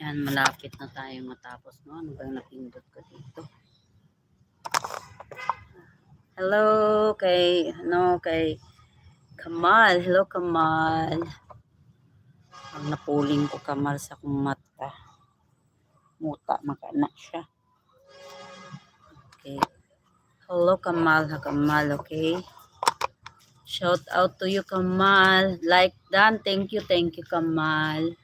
Ayan, malapit na tayo matapos, no? Ano ba yung napindot ko dito? Hello kay Kamal. Hello, Kamal. Ang napuling ko, Kamal, sa kong mata. Muta, makana siya. Okay. Hello, Kamal. Kamal, okay? Shout out to you, Kamal. Like done. Thank you, Kamal.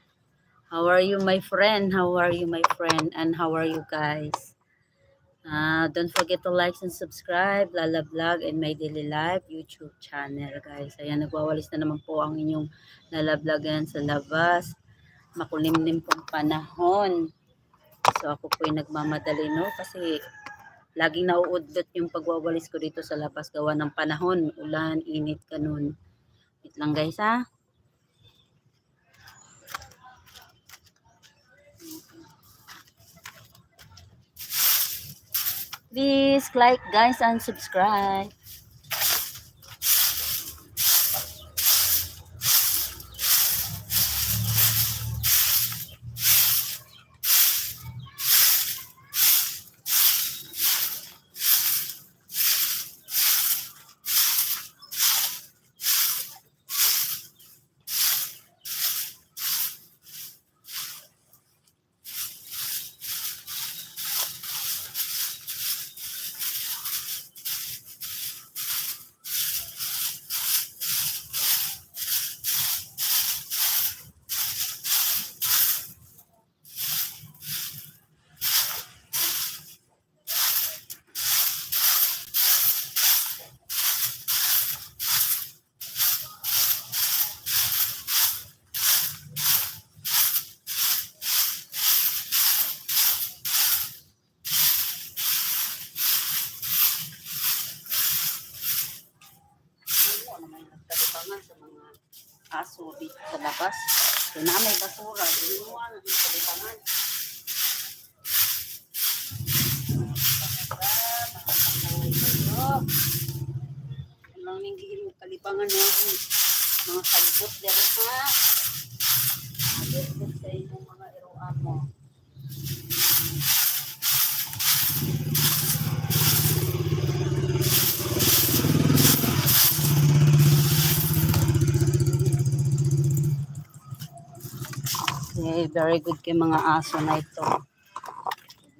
How are you, my friend? How are you, my friend? And how are you guys? Don't forget to like and subscribe, Lala Vlog and My Daily Life YouTube channel, guys. Ayan, nagwawalis na naman po ang inyong Lala Vlog yan sa labas. Makulimlim pong panahon. So, ako po yung nagmamadali, no? Kasi laging nauudot yung pagwawalis ko dito sa labas gawa ng panahon, ulan, init, ganun. Wait lang, guys, ha? Please like, guys, and subscribe. Nagtalibangan sa mga aso dito sa labas. So, na may basura. Ginuha na yung talibangan. Anong ninggihin mo talibangan mo? Mga sagbot dyan ha. Sagbot sa inyong mga iroan mo. Okay, very good kay mga aso na ito.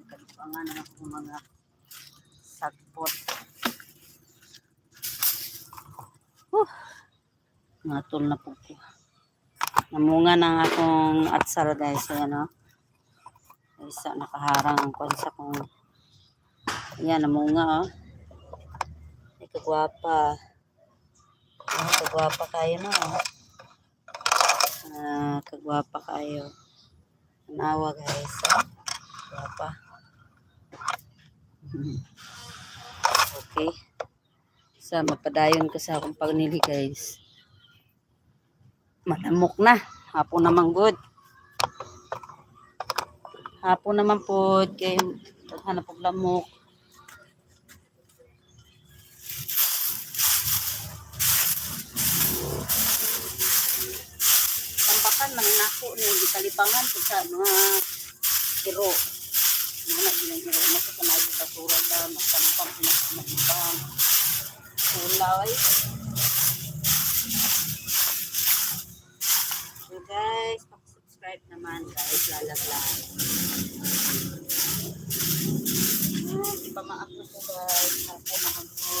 Kalipangan na ako mga sagbot. Natol na po ko. Namunga ng akong atsal, guys. Ayan, o. Isa nakaharang ang konsa kong. Ayan, namunga, o. Ay, kagwapa. Ay, kagwapa kayo, no? Kagwapa kayo. Nawa, guys. Kagwapa. Okay. Sa mapadayon ko sa akong pagnili, guys. Malamok na. Hapon naman good. Hapon naman po. Kaya hanap og lamok. Tambakan man nako ni gitalipangan pud sa mga hiro. Mga ginahiro na sa mga basura da magtampang pinakamatibang. Ulay. So guys, subscribe naman guys, Lala Vlog. Di pa ma-upload ko guys. Hapon naman po.